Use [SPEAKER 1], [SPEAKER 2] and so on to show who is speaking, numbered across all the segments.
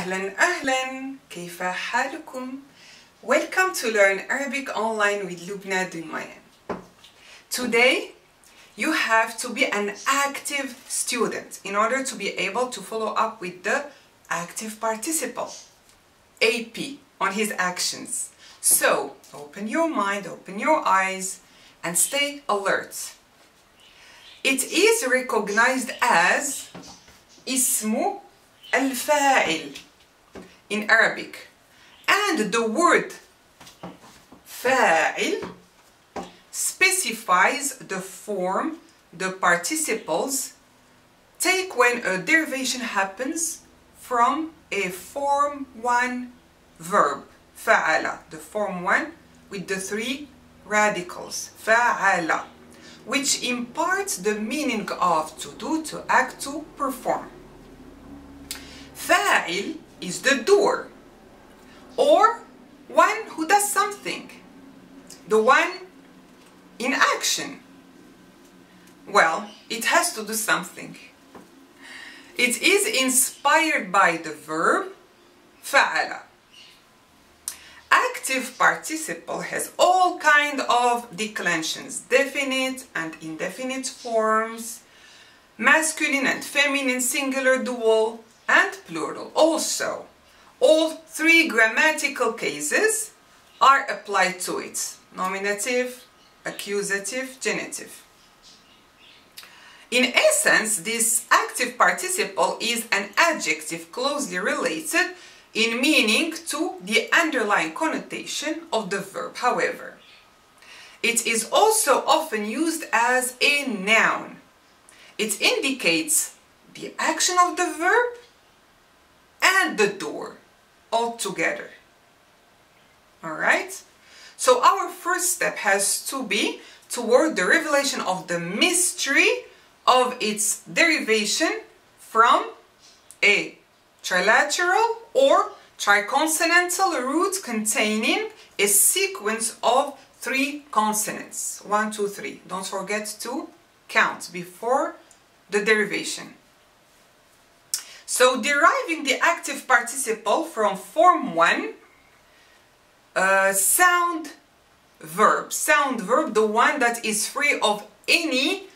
[SPEAKER 1] أهلا أهلا كيف حالكم؟ Welcome to Learn Arabic Online with Lubna Dumayan. Today you have to be an active student in order to be able to follow up with the active participle, AP, on his actions. So open your mind, open your eyes and stay alert. It is recognized as اسم الفاعل in Arabic, and the word فاعل specifies the form the participles take when a derivation happens from a form 1 verb, فعل, the form 1 with the 3 radicals, فعل, which imparts the meaning of to do, to act, to perform. فاعل is the doer, or one who does something, the one in action. Well, it has to do something. It is inspired by the verb فعل. Active participle has all kinds of declensions, definite and indefinite forms, masculine and feminine, singular, dual, and plural. Also, all 3 grammatical cases are applied to it: nominative, accusative, genitive. In essence, this active participle is an adjective closely related in meaning to the underlying connotation of the verb. However, it is also often used as a noun. It indicates the action of the verb and the doer all together. Alright? So our first step has to be toward the revelation of the mystery of its derivation from a trilateral or triconsonantal root containing a sequence of 3 consonants. 1, 2, 3. Don't forget to count before the derivation. So deriving the active participle from form 1, sound verb, the one that is free of any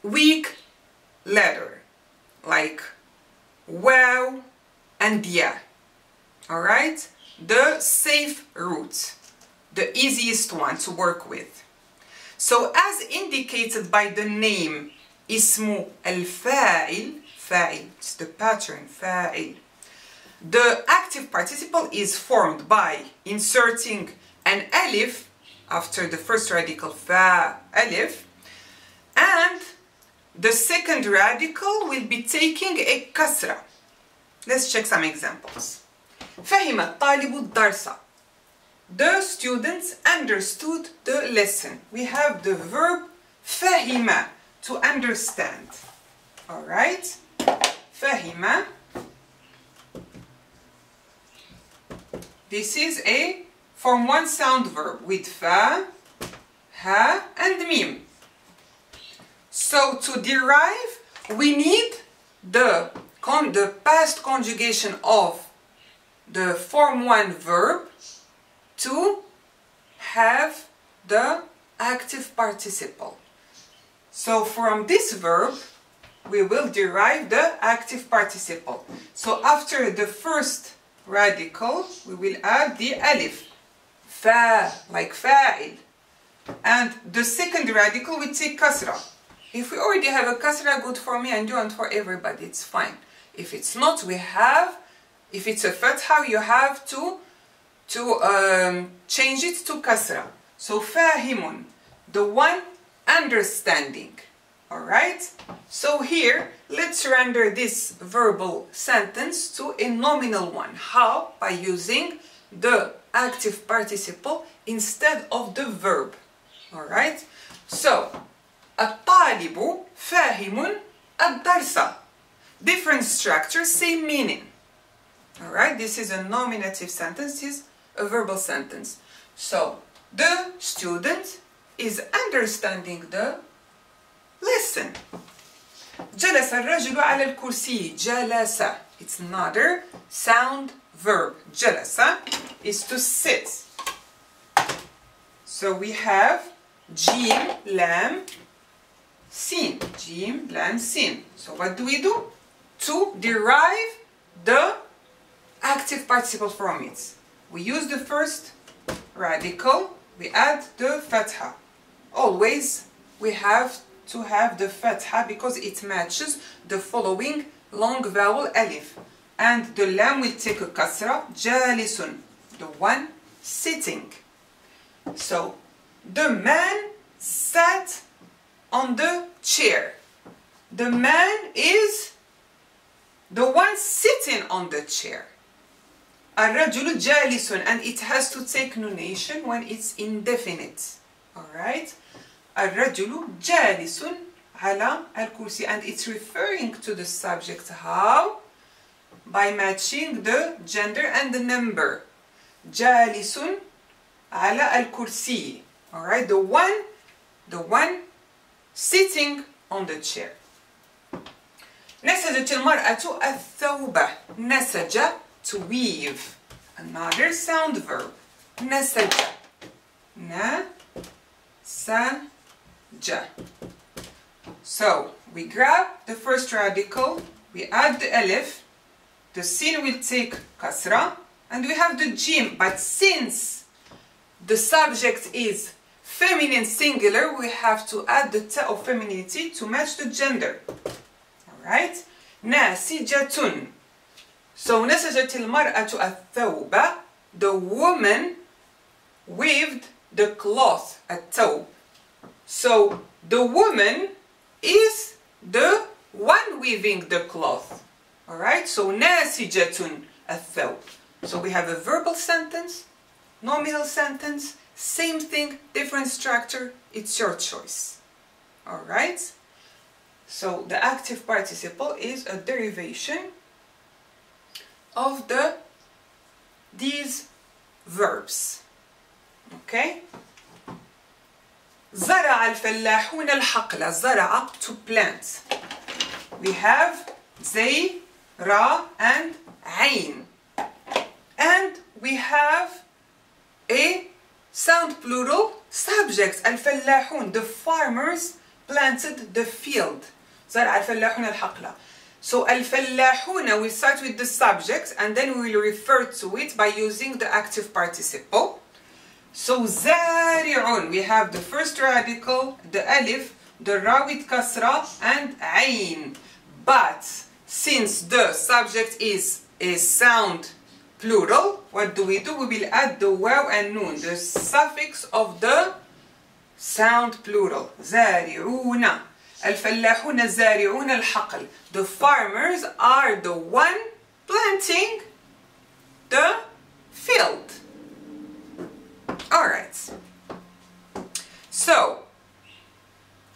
[SPEAKER 1] weak letter, like wow and ya. Alright? The safe root, the easiest one to work with. So as indicated by the name اسم الفاعل, فاعل, it's the pattern, فاعل. The active participle is formed by inserting an alif after the first radical, fa, alif, and the second radical will be taking a kasra. Let's check some examples. فهم الطالب الدرس. The students understood the lesson. We have the verb فهم, to understand. Alright? فهم. This is a form 1 sound verb with fa, ha, and mim. So to derive, we need the past conjugation of the form 1 verb to have the active participle. So from this verb, we will derive the active participle. So after the first radical, we will add the alif, fa, like fa'il. And the second radical will take kasra. If we already have a kasra, good for me and you and for everybody, it's fine. If it's not, we have, if it's a fatha, you have to change it to kasra. So fahimun, the one understanding. Alright? So here, let's render this verbal sentence to a nominal one. How? By using the active participle instead of the verb. Alright? So, الطالب فاهم الدرس. Different structure, same meaning. Alright? This is a nominative sentence, this is a verbal sentence. So, the student is understanding the lesson. جلس الرجل على الكرسي. جلس. It's another sound verb. جلس is to sit. So we have جيم لام سين. جيم لام سين. So what do we do? To derive the active participle from it. We use the first radical, we add the fatha. Always we have to have the fatha because it matches the following long vowel alif. And the lam will take a kasra, jalisun, the one sitting. So the man sat on the chair. The man is the one sitting on the chair. الرجل جالس, and it has to take nunation when it's indefinite. Alright? الرجل جالس على الكرسي, and it's referring to the subject. How? By matching the gender and the number. جالس على الكرسي. Alright? The one sitting on the chair. نسجت المرأة الثوب. نسج, to weave. Another sound verb. نسج. نسج. So we grab the first radical, we add the alif, the sin will take kasra, and we have the jim. But since the subject is feminine singular, we have to add the ta of femininity to match the gender. Alright? ناسجة. So نسجت المرأة الثوب. The woman weaved the cloth, الثوب. So the woman is the one weaving the cloth. Alright? So ناسجة الثوب. So we have a verbal sentence, nominal sentence, same thing, different structure. It's your choice. Alright? So the active participle is a derivation of these verbs. Okay? زرع الفلاحون الحقل. زرع, to plant. We have زي, را, and عين. And we have a sound plural subject. الفلاحون, the farmers planted the field. زرع الفلاحون الحقل. So الفلاحون, we start with the subject and then we will refer to it by using the active participle. So زارعون, we have the first radical, the alif, the ra with kasra, and عين. But since the subject is a sound plural, what do? We will add the waw and nun, the suffix of the sound plural. زارعون. الفلاحون زارعون الحقل. The farmers are the one planting the field. Alright. So,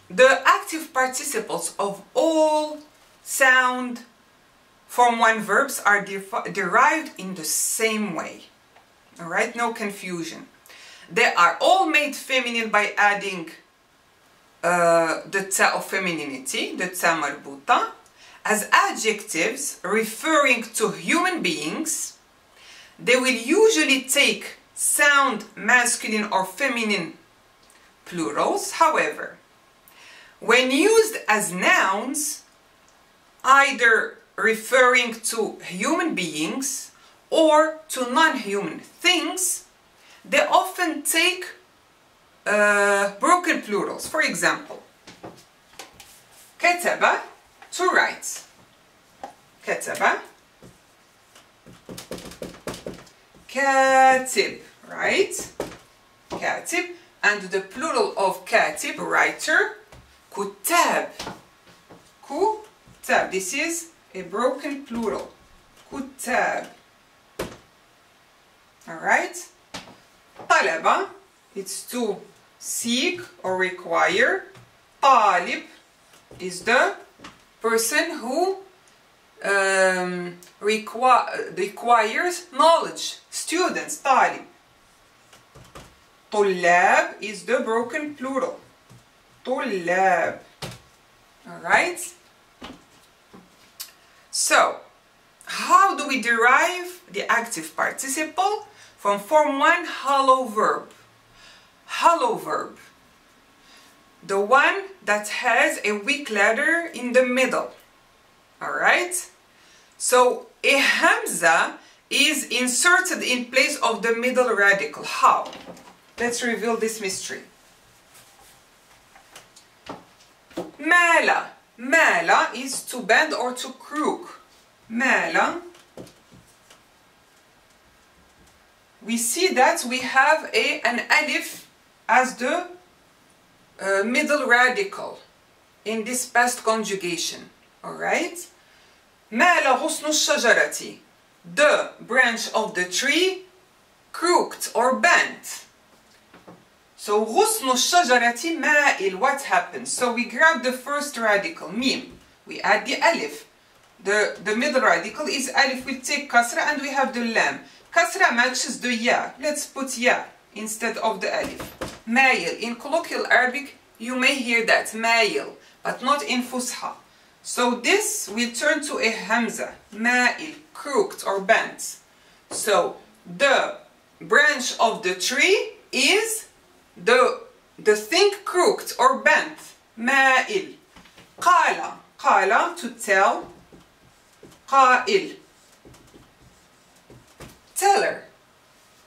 [SPEAKER 1] the active participles of all sound Form 1 verbs are derived in the same way. Alright, no confusion. They are all made feminine by adding the ta of femininity, the ta marbuta, as adjectives referring to human beings. They will usually take sound masculine or feminine plurals. However, when used as nouns, either referring to human beings or to non-human things, they often take broken plurals. For example, كتب, to write. كتب. كاتب, right? كاتب. And the plural of كاتب, writer, كتاب. كتاب. This is a broken plural. كتاب. Alright? طلب, it's to seek or require. طالب is the person who requires knowledge. Students, طالب. طلاب is the broken plural. طلاب. Alright? So, how do we derive the active participle from form 1 hollow verb. Hollow verb. The one that has a weak letter in the middle. Alright? So a hamza is inserted in place of the middle radical. How? Let's reveal this mystery. Mala. Mala is to bend or to crook. Mala. We see that we have an alif as the middle radical in this past conjugation. Alright? Mala ghusnu shajarati. The branch of the tree crooked or bent. So ghusnu shajarati ma'il. What happens? So we grab the first radical, mim. We add the alif. The middle radical is alif. We take kasra and we have the lam. Kasra matches the ya. Let's put ya instead of the alif. Ma'il. In colloquial Arabic, you may hear that, ma'il, but not in Fusha. So this will turn to a hamza, ma'il, crooked or bent. So the branch of the tree is the thing crooked or bent, ma'il. Qala, qala, to tell, qa'il, teller.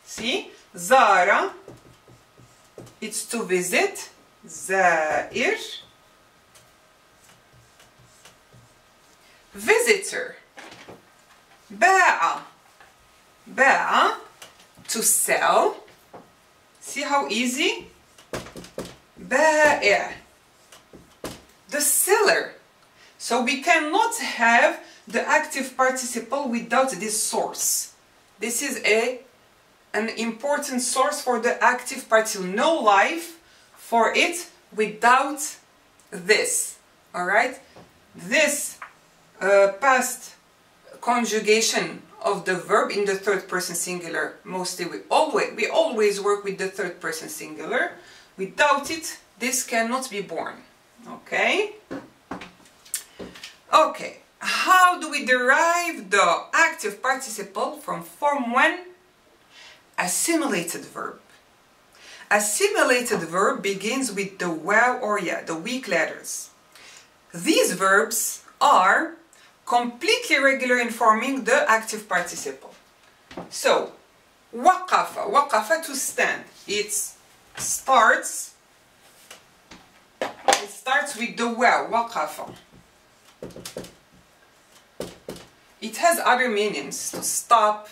[SPEAKER 1] See, zara, it's to visit, zair, visitor. Ba'a, ba'a, to sell. See how easy? Ba'i', the seller. So we cannot have the active participle without this source. This is an important source for the active participle. No life for it without this. Alright? This past conjugation of the verb in the third person singular, mostly we always work with the third person singular. Without it, this cannot be born. Okay? Okay. How do we derive the active participle from form 1? Assimilated verb. Assimilated verb begins with the waw or ya, the weak letters. These verbs are completely regular in forming the active participle. So, waqafa, waqafa, to stand. It starts with the waw, waqafa. It has other meanings, to stop,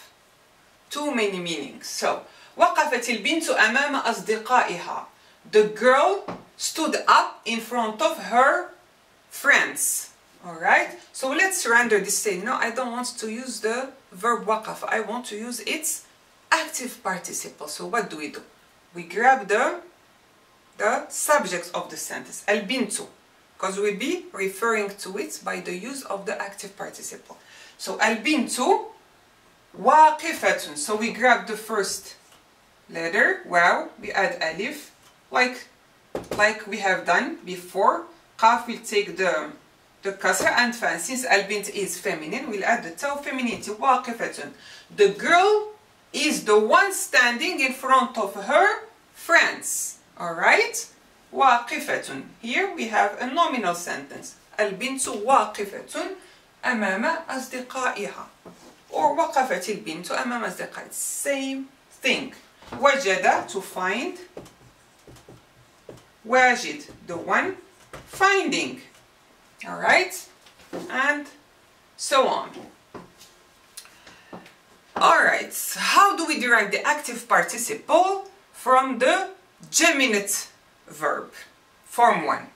[SPEAKER 1] too many meanings. So, وقفت البنت أمام أصدقائها. The girl stood up in front of her friends. Alright? So let's render this saying. No, I don't want to use the verb وقف. I want to use its active participle. So what do? We grab the subject of the sentence. البنت. Because we'll be referring to it by the use of the active participle. So البنت واقفة. So we grab the first letter, wow, we add alif, like we have done before. Qaf will take the kasra and fa. Since البنت is feminine, we'll add the taw femininity, واقفة. The girl is the one standing in front of her friends. Alright? واقفة. Here we have a nominal sentence. البنت واقفة أمام أصدقائها. Or وقفت البنت أمام أصدقائها. Same thing. وجد, to find. واجد, the one finding. Alright? And so on. Alright, how do we derive the active participle from the geminate verb? Form 1.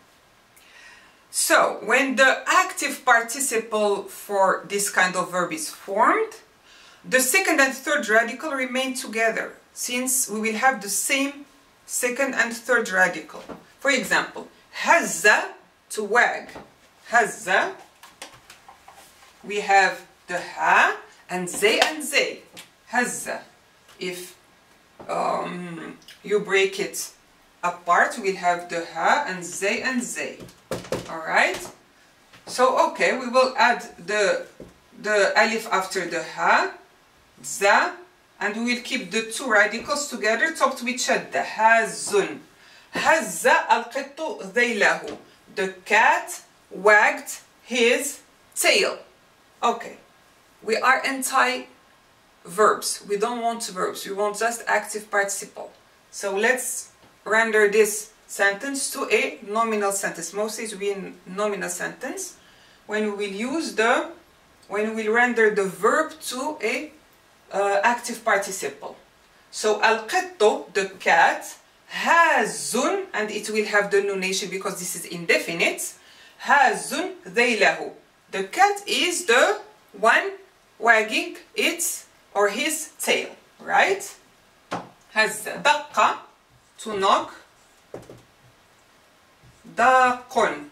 [SPEAKER 1] So, when the active participle for this kind of verb is formed, the second and third radical remain together, since we will have the same second and third radical. For example, hazza, to wag. Hazza, we have the ha and zay. Hazza. If you break it apart, we'll have the ha and zay. Alright? So, okay, we will add the the alif after the ha, za, and we will keep the two radicals together topped with shadda. Hazun. Hazza al-qittu dhaylahu. The cat wagged his tail. Okay, we are anti-verbs. We don't want verbs. We want just active participle. So let's render this sentence to a nominal sentence. Mostly it will be a nominal sentence when we will render the verb to a active participle. So al-qittu, the cat, hazun, and it will have the nunation because this is indefinite. Hazun dhaylahu. The cat is the one wagging its or his tail, right? Hazza. Daqqa, to knock. Daqun.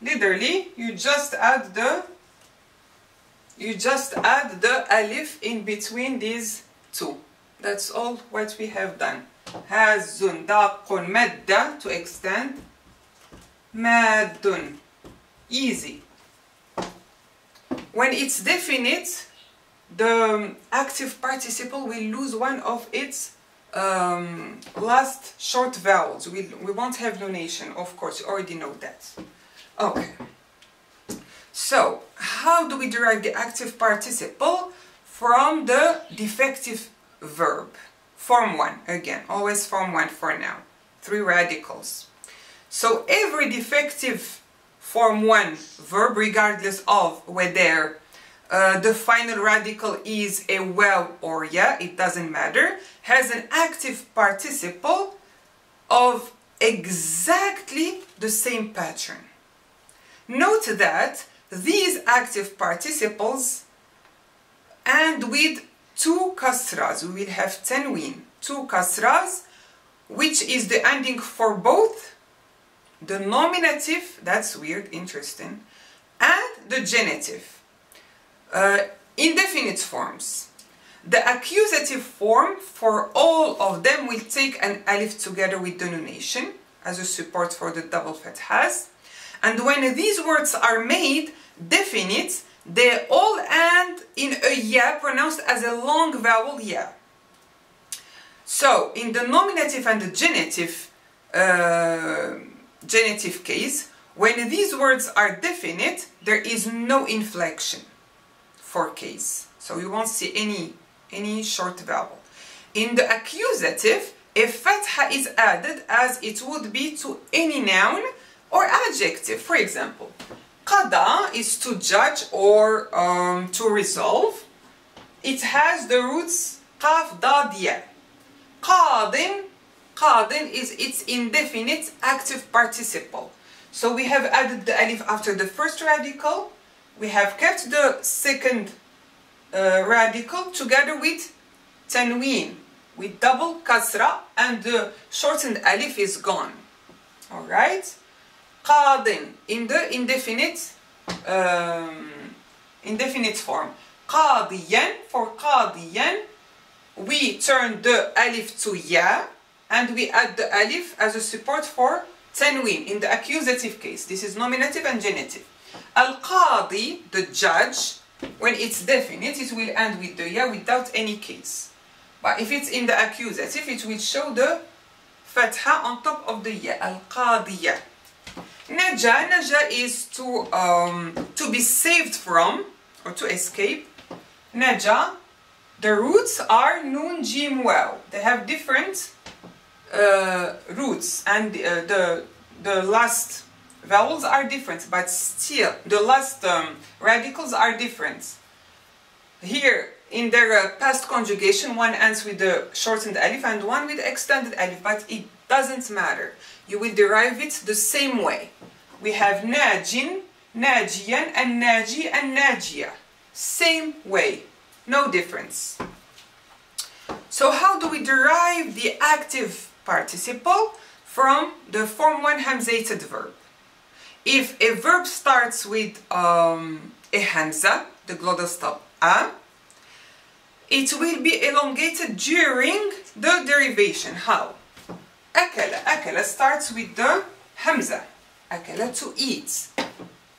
[SPEAKER 1] Literally, you just add the alif in between these two. That's all what we have done. Hazun, daqun, madda, to extend. Maddun. Easy. When it's definite, the active participle will lose one of its last short vowels. We won't have nunation, of course, you already know that. Okay. So, how do we derive the active participle from the defective verb? Form 1, again, always form 1 for now. 3 radicals. So, every defective form 1 verb, regardless of whether the final radical is a well or ya, it doesn't matter, has an active participle of exactly the same pattern. Note that these active participles end with 2 kasras. We will have tanween, 2 kasras, which is the ending for both the nominative, that's weird, interesting, and the genitive. Indefinite forms. The accusative form for all of them will take an alif together with the nunation as a support for the double fathas. And when these words are made definite, they all end in a ya pronounced as a long vowel ya. So, in the nominative and the genitive case, when these words are definite, there is no inflection for case. So you won't see any short vowel. In the accusative, a fatha is added as it would be to any noun or adjective. For example, qada is to judge or to resolve. It has the roots qaf, dad, ya. Qadin is its indefinite active participle. So we have added the alif after the first radical. We have kept the second radical together with tanween, with double kasra, and the shortened alif is gone. Alright? Qadin, in the indefinite form. Qadiyan, for qadiyan, we turn the alif to ya, and we add the alif as a support for tanween in the accusative case. This is nominative and genitive. Al-Qadi, the judge, when it's definite, it will end with the ya without any case. But if it's in the accusative, it will show the fatha on top of the ya. Al-Qadiya. Naja is to be saved from, or to escape. Naja, the roots are nun, jim, waw. They have different roots, and the last vowels are different, but still the last radicals are different. Here in their past conjugation, one ends with the shortened alif and one with extended alif, but it doesn't matter. You will derive it the same way. We have najin, najiyan, and naji and najia. Same way, no difference. So how do we derive the active participle from the form 1 hamzated verb? If a verb starts with a hamza, the glottal stop a, it will be elongated during the derivation. How? Akala starts with the hamza. Akala, to eat.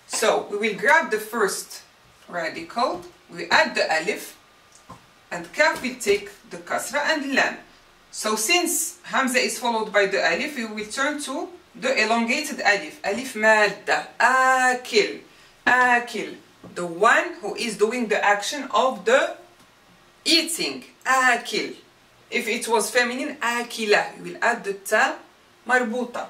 [SPEAKER 1] So So we will grab the first radical, we add the alif, and kaf will take the kasra and lam. So since hamza is followed by the alif, we will turn to the elongated alif, alif madda, akil, akil, the one who is doing the action of the eating, akil. If it was feminine, akila, you will add the ta marbuta.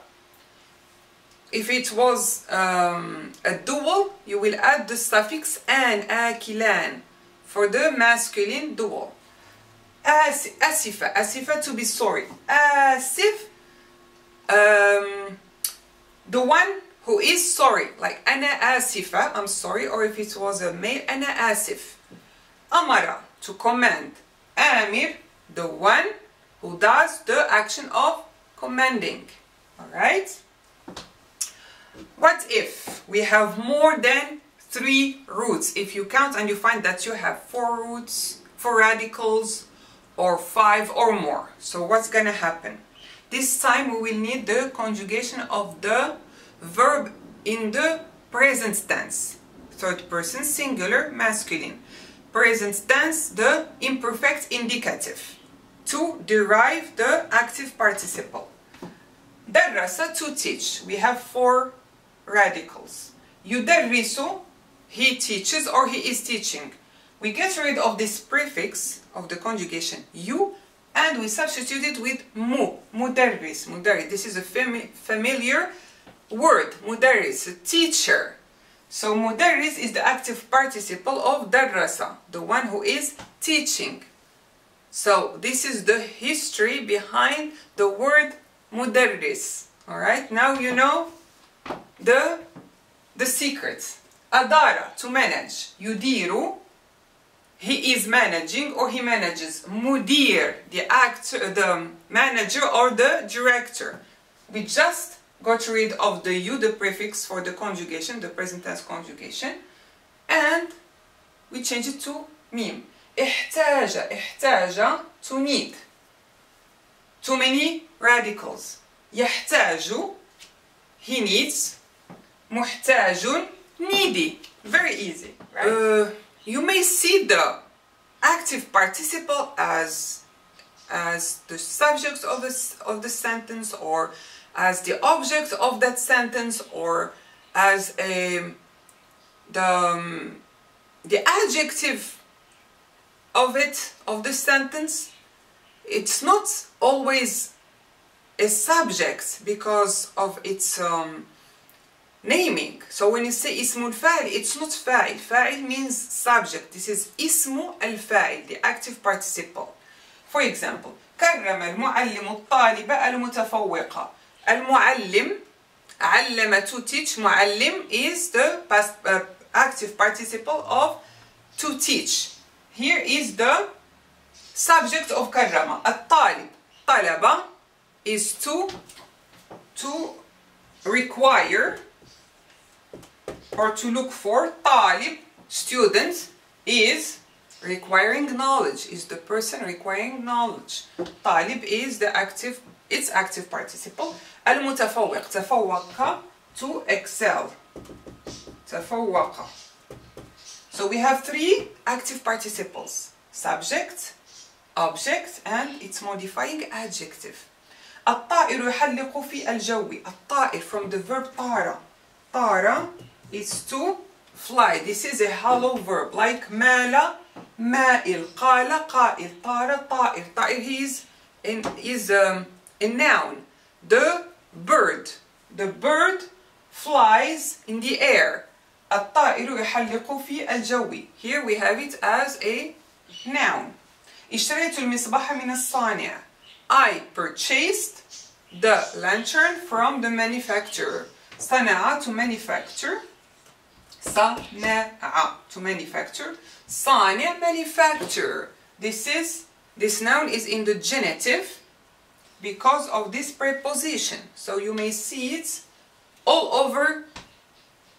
[SPEAKER 1] If it was a dual, you will add the suffix an, akilan, for the masculine dual. Asifa, asifa to be sorry. Asif, the one who is sorry, like ana asifa, I'm sorry, or if it was a male, ana asif. Amara, to command. Amir, the one who does the action of commanding. Alright? What if we have more than 3 roots? If you count and you find that you have 4 roots, 4 radicals, or 5 or more. So what's gonna happen? This time we will need the conjugation of the verb in the present tense. Third person singular masculine. Present tense, the imperfect indicative. To derive the active participle. Darrasa, to teach. We have 4 radicals. Yudarrisu, he teaches or he is teaching. We get rid of this prefix of the conjugation you and we substitute it with mu, mudarris, mudarris. This is a familiar word, mudarris, a teacher. So mudarris is the active participle of darrasa, the one who is teaching. So this is the history behind the word mudarris. Alright, now you know the secret. Adara, to manage. Yudiru, he is managing or he manages. Mudir, the actor, the manager or the director. We just got rid of the you, the prefix for the conjugation, the present tense conjugation, and we change it to mim. Ihtaja, ihtaja, to need. Too many radicals. Yahtaju, he needs. Muhtajun, needy. Very easy, right? You may see the active participle as the subject of the sentence, or as the object of that sentence, or as the adjective of the sentence. It's not always a subject because of its naming. So when you say ismul fa'il, it's not fa'il. Fa'il means subject. This is ismu al-fa'il, the active participle. For example, كرم المعلم الطالبة المتفوقة. المعلم, علم, to teach. معلم is the past, active participle of to teach. Here is the subject of كرم. الطالب, طلبة is to require or to look for. طالب, student, is requiring knowledge, is the person requiring knowledge. طالب is the active, its active participle. المتفوق, تفوق, to excel. تفوق. So we have 3 active participles: subject, object, and its modifying adjective. الطائر يحلق في الجو. الطائر, from the verb طار. طار is to fly. This is a hollow verb, like مال, مائل, قال, قائل, طار, طائر. طائر is a noun. The bird flies in the air. الطائر يحلق في الجو. Here we have it as a noun. اشتريت المصباح من الصانع. I purchased the lantern from the manufacturer. صنع, to manufacture. صنع, to manufacture. صانع, manufacturer. This noun is in the genitive because of this preposition. So you may see it all over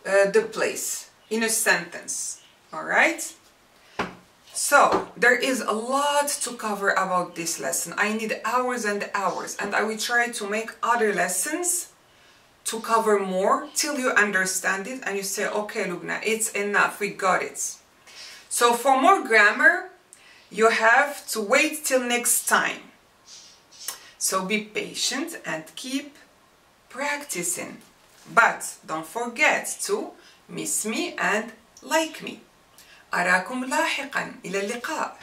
[SPEAKER 1] the place in a sentence. Alright? So there is a lot to cover about this lesson. I need hours and hours, and I will try to make other lessons to cover more till you understand it and you say, okay, Lubna, it's enough, we got it. So for more grammar, you have to wait till next time. So be patient and keep practicing. But don't forget to miss me and like me. أراكم لاحقا. إلى اللقاء.